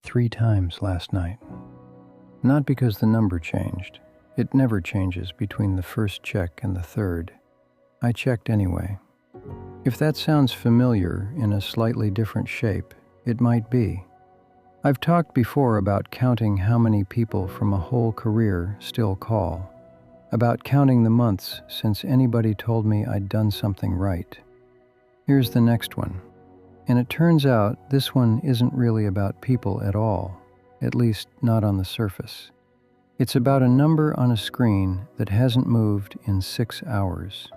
3 times last night. Not because the number changed. It never changes between the first check and the third. I checked anyway. If that sounds familiar in a slightly different shape, it might be. I've talked before about counting how many people from a whole career still call, about counting the months since anybody told me I'd done something right. Here's the next one. And it turns out this one isn't really about people at all, at least not on the surface. It's about a number on a screen that hasn't moved in 6 hours.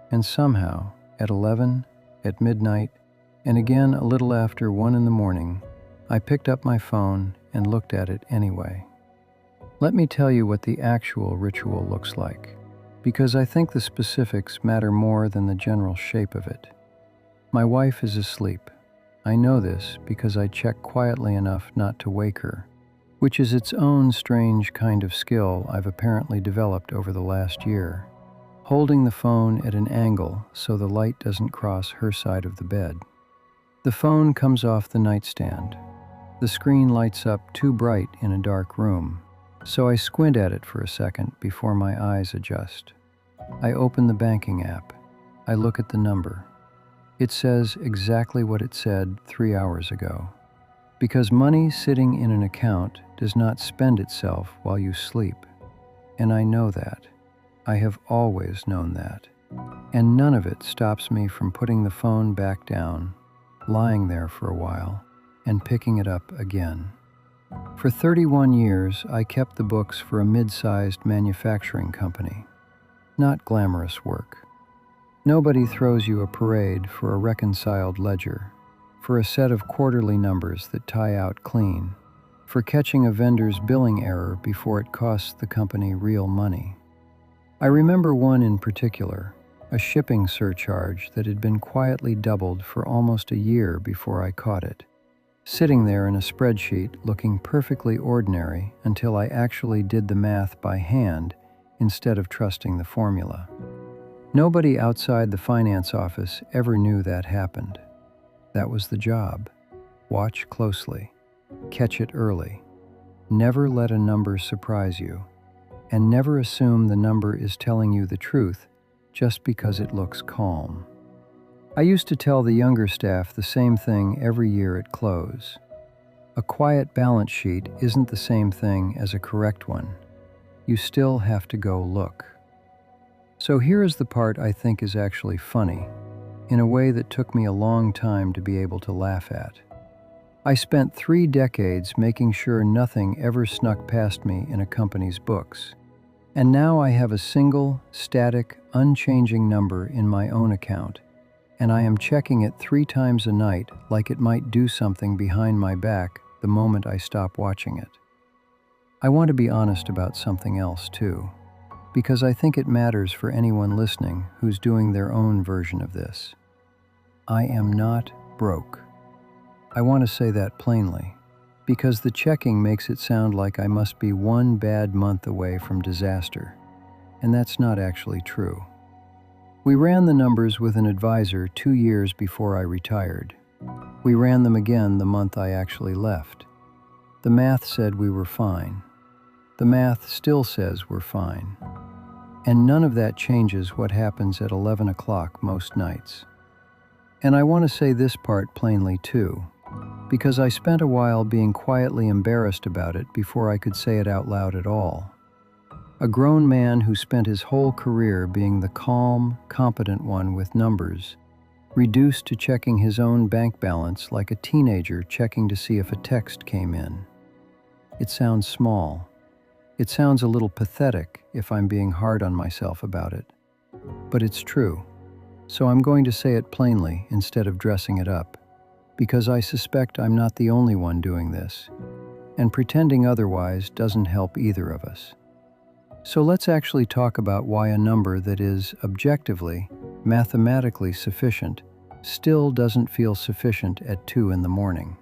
And somehow, at 11, at midnight, and again a little after 1 in the morning, I picked up my phone and looked at it anyway. Let me tell you what the actual ritual looks like, because I think the specifics matter more than the general shape of it. My wife is asleep. I know this because I check quietly enough not to wake her, which is its own strange kind of skill I've apparently developed over the last year, holding the phone at an angle so the light doesn't cross her side of the bed. The phone comes off the nightstand. The screen lights up too bright in a dark room, so I squint at it for a second before my eyes adjust. I open the banking app. I look at the number. It says exactly what it said 3 hours ago. Because money sitting in an account does not spend itself while you sleep. And I know that. I have always known that. And none of it stops me from putting the phone back down, lying there for a while, and picking it up again. For 31 years, I kept the books for a mid-sized manufacturing company. Not glamorous work. Nobody throws you a parade for a reconciled ledger, for a set of quarterly numbers that tie out clean, for catching a vendor's billing error before it costs the company real money. I remember one in particular, a shipping surcharge that had been quietly doubled for almost a year before I caught it, sitting there in a spreadsheet looking perfectly ordinary until I actually did the math by hand instead of trusting the formula. Nobody outside the finance office ever knew that happened. That was the job. Watch closely. Catch it early. Never let a number surprise you. And never assume the number is telling you the truth just because it looks calm. I used to tell the younger staff the same thing every year at close. A quiet balance sheet isn't the same thing as a correct one. You still have to go look. So here is the part I think is actually funny, in a way that took me a long time to be able to laugh at. I spent 3 decades making sure nothing ever snuck past me in a company's books. And now I have a single, static, unchanging number in my own account, and I am checking it 3 times a night like it might do something behind my back the moment I stop watching it. I want to be honest about something else too, because I think it matters for anyone listening who's doing their own version of this. I am not broke. I want to say that plainly, because the checking makes it sound like I must be 1 bad month away from disaster, and that's not actually true. We ran the numbers with an advisor 2 years before I retired. We ran them again the month I actually left. The math said we were fine. The math still says we're fine. And none of that changes what happens at 11 o'clock most nights. And I want to say this part plainly too, because I spent a while being quietly embarrassed about it before I could say it out loud at all. A grown man who spent his whole career being the calm, competent one with numbers, reduced to checking his own bank balance like a teenager checking to see if a text came in. It sounds small. It sounds a little pathetic if I'm being hard on myself about it. But it's true. So I'm going to say it plainly instead of dressing it up, because I suspect I'm not the only one doing this, and pretending otherwise doesn't help either of us. So let's actually talk about why a number that is objectively, mathematically sufficient still doesn't feel sufficient at 2 in the morning.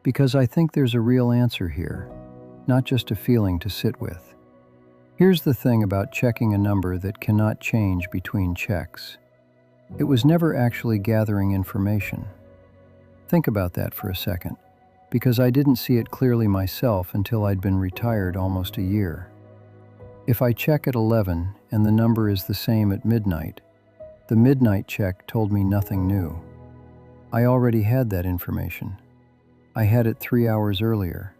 Because I think there's a real answer here, not just a feeling to sit with. Here's the thing about checking a number that cannot change between checks. It was never actually gathering information. Think about that for a second. because I didn't see it clearly myself until I'd been retired almost a year. If I check at 11 and the number is the same at midnight, the midnight check told me nothing new. I already had that information. I had it 3 hours earlier.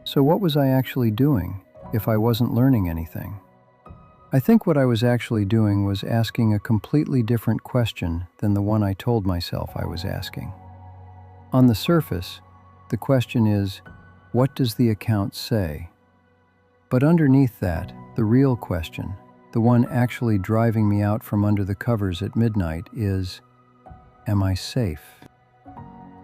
So what was I actually doing if I wasn't learning anything? I think what I was actually doing was asking a completely different question than the one I told myself I was asking. On the surface, the question is, what does the account say? But underneath that, the real question, the one actually driving me out from under the covers at midnight is, am I safe?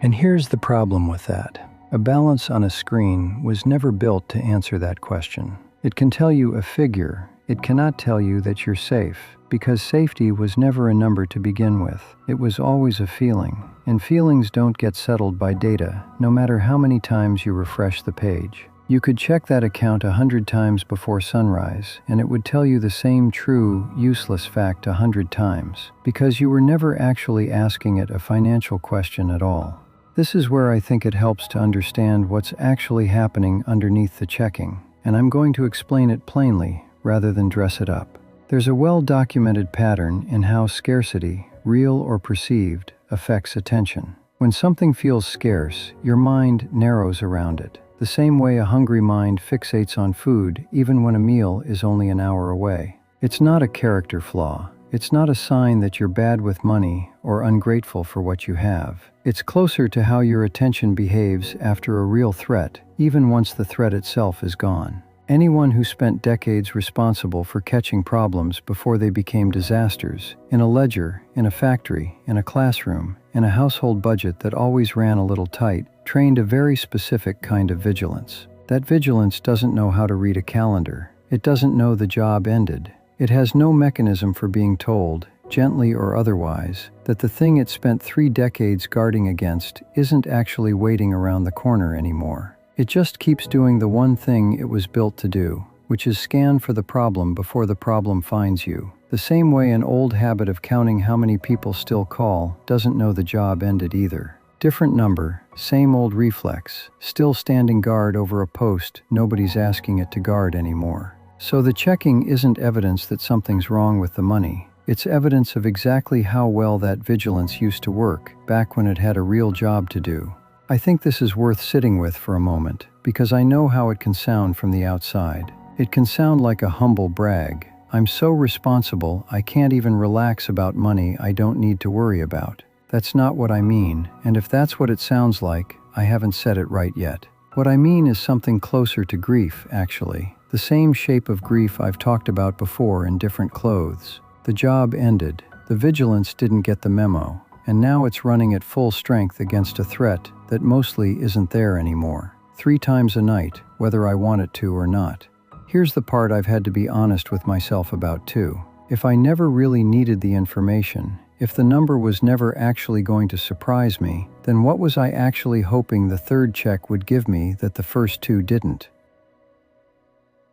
And here's the problem with that. A balance on a screen was never built to answer that question. It can tell you a figure. It cannot tell you that you're safe, because safety was never a number to begin with. It was always a feeling, and feelings don't get settled by data, no matter how many times you refresh the page. You could check that account 100 times before sunrise, and it would tell you the same true, useless fact 100 times, because you were never actually asking it a financial question at all. This is where I think it helps to understand what's actually happening underneath the checking, and I'm going to explain it plainly rather than dress it up. There's a well-documented pattern in how scarcity, real or perceived, affects attention. When something feels scarce, your mind narrows around it, the same way a hungry mind fixates on food even when a meal is only an hour away. It's not a character flaw. It's not a sign that you're bad with money or ungrateful for what you have. It's closer to how your attention behaves after a real threat, even once the threat itself is gone. Anyone who spent decades responsible for catching problems before they became disasters, in a ledger, in a factory, in a classroom, in a household budget that always ran a little tight, trained a very specific kind of vigilance. That vigilance doesn't know how to read a calendar. It doesn't know the job ended. It has no mechanism for being told, gently or otherwise, that the thing it spent 3 decades guarding against isn't actually waiting around the corner anymore. It just keeps doing the one thing it was built to do, which is scan for the problem before the problem finds you. The same way an old habit of counting how many people still call doesn't know the job ended either. Different number, same old reflex, still standing guard over a post nobody's asking it to guard anymore. So the checking isn't evidence that something's wrong with the money. It's evidence of exactly how well that vigilance used to work back when it had a real job to do. I think this is worth sitting with for a moment, because I know how it can sound from the outside. It can sound like a humble brag. I'm so responsible, I can't even relax about money I don't need to worry about. That's not what I mean, and if that's what it sounds like, I haven't said it right yet. What I mean is something closer to grief, actually. The same shape of grief I've talked about before in different clothes. The job ended. The vigilance didn't get the memo, and now it's running at full strength against a threat that mostly isn't there anymore. 3 times a night, whether I want it to or not. Here's the part I've had to be honest with myself about too. If I never really needed the information, if the number was never actually going to surprise me, then what was I actually hoping the third check would give me that the first 2 didn't?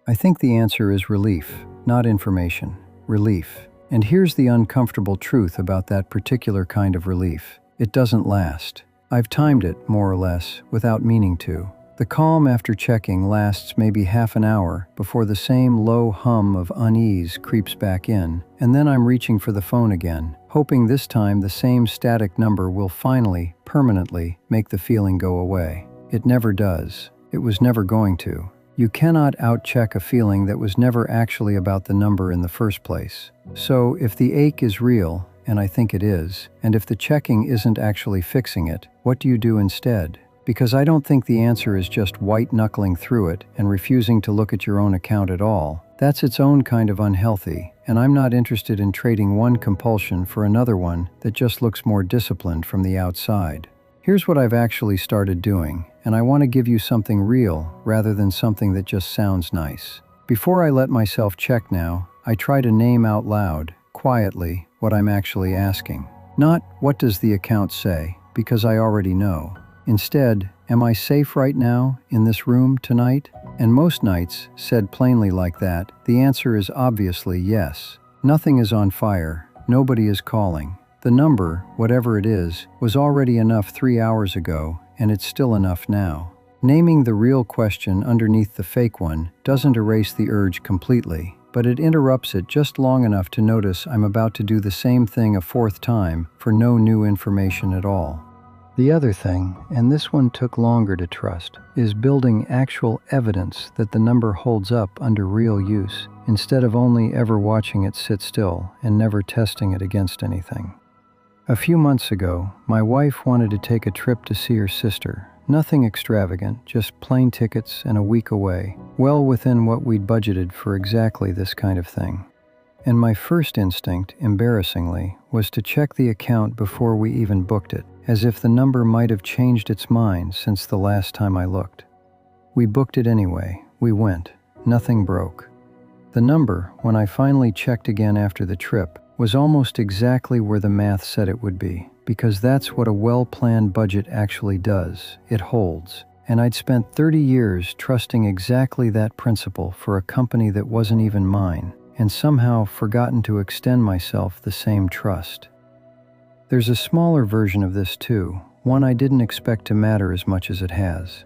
I think the answer is relief, not information. Relief. And here's the uncomfortable truth about that particular kind of relief. It doesn't last. I've timed it, more or less, without meaning to. The calm after checking lasts maybe half an hour before the same low hum of unease creeps back in, and then I'm reaching for the phone again, hoping this time the same static number will finally, permanently, make the feeling go away. It never does. It was never going to. You cannot out-check a feeling that was never actually about the number in the first place. So, if the ache is real, and I think it is, and if the checking isn't actually fixing it, what do you do instead? Because I don't think the answer is just white-knuckling through it and refusing to look at your own account at all. That's its own kind of unhealthy, and I'm not interested in trading one compulsion for another one that just looks more disciplined from the outside. Here's what I've actually started doing, and I want to give you something real rather than something that just sounds nice. Before I let myself check now, I try to name out loud, quietly, what I'm actually asking. Not, what does the account say, because I already know. Instead, am I safe right now, in this room, tonight? And most nights, said plainly like that, the answer is obviously yes. Nothing is on fire, nobody is calling. The number, whatever it is, was already enough 3 hours ago, and it's still enough now. Naming the real question underneath the fake one doesn't erase the urge completely, but it interrupts it just long enough to notice I'm about to do the same thing a fourth time for no new information at all. The other thing, and this one took longer to trust, is building actual evidence that the number holds up under real use, instead of only ever watching it sit still and never testing it against anything. A few months ago, my wife wanted to take a trip to see her sister. Nothing extravagant, just plane tickets and a week away, well within what we'd budgeted for exactly this kind of thing. And my first instinct, embarrassingly, was to check the account before we even booked it, as if the number might have changed its mind since the last time I looked. We booked it anyway. We went. Nothing broke. The number, when I finally checked again after the trip, was almost exactly where the math said it would be, because that's what a well-planned budget actually does. It holds. And I'd spent 30 years trusting exactly that principle for a company that wasn't even mine, and somehow forgotten to extend myself the same trust. There's a smaller version of this too, one I didn't expect to matter as much as it has.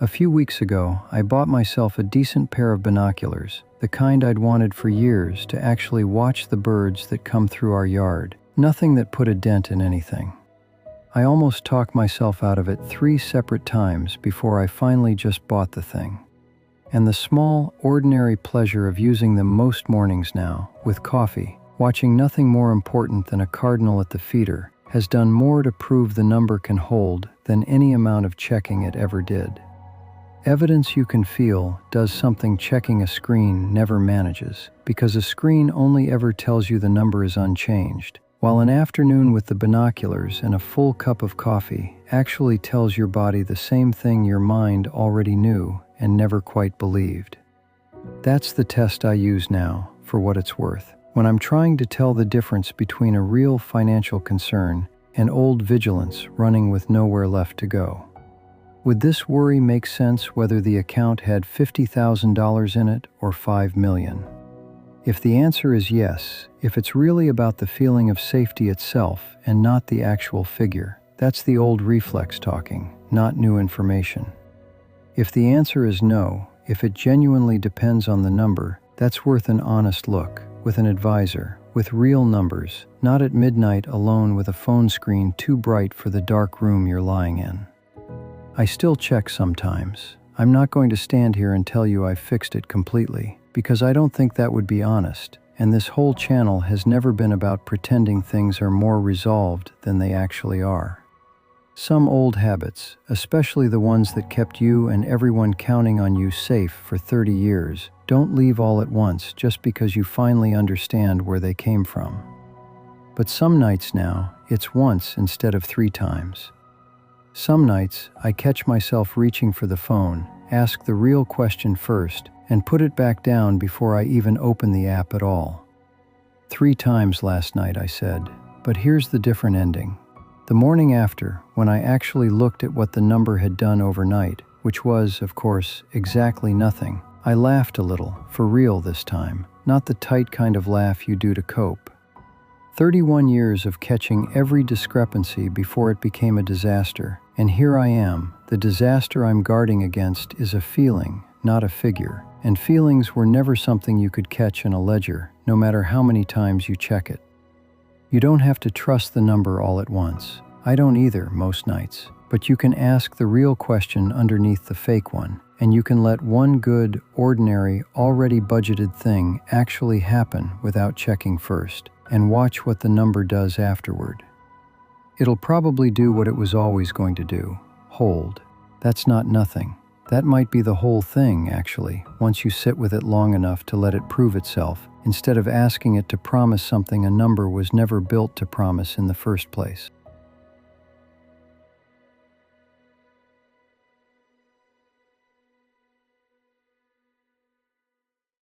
A few weeks ago, I bought myself a decent pair of binoculars, the kind I'd wanted for years to actually watch the birds that come through our yard. Nothing that put a dent in anything. I almost talked myself out of it 3 separate times before I finally just bought the thing. And the small, ordinary pleasure of using them most mornings now, with coffee, watching nothing more important than a cardinal at the feeder, has done more to prove the number can hold than any amount of checking it ever did. Evidence you can feel does something checking a screen never manages, because a screen only ever tells you the number is unchanged, while an afternoon with the binoculars and a full cup of coffee actually tells your body the same thing your mind already knew and never quite believed. That's the test I use now, for what it's worth, when I'm trying to tell the difference between a real financial concern and old vigilance running with nowhere left to go. Would this worry make sense whether the account had $50,000 in it or $5 million? If the answer is yes, if it's really about the feeling of safety itself and not the actual figure, that's the old reflex talking, not new information. If the answer is no, if it genuinely depends on the number, that's worth an honest look, with an advisor, with real numbers, not at midnight alone with a phone screen too bright for the dark room you're lying in. I still check sometimes. I'm not going to stand here and tell you I've fixed it completely, because I don't think that would be honest, and this whole channel has never been about pretending things are more resolved than they actually are. Some old habits, especially the ones that kept you and everyone counting on you safe for 30 years, don't leave all at once just because you finally understand where they came from. But some nights now, it's once instead of 3 times. Some nights, I catch myself reaching for the phone, ask the real question first, and put it back down before I even open the app at all. 3 times last night, I said, but here's the different ending. The morning after, when I actually looked at what the number had done overnight, which was, of course, exactly nothing, I laughed a little, for real this time, not the tight kind of laugh you do to cope. 31 years of catching every discrepancy before it became a disaster, and here I am. The disaster I'm guarding against is a feeling, not a figure, and feelings were never something you could catch in a ledger, no matter how many times you check it. You don't have to trust the number all at once. I don't either, most nights, but you can ask the real question underneath the fake one, and you can let one good, ordinary, already budgeted thing actually happen without checking first, and watch what the number does afterward. It'll probably do what it was always going to do, hold. That's not nothing. That might be the whole thing, actually, once you sit with it long enough to let it prove itself, instead of asking it to promise something a number was never built to promise in the first place.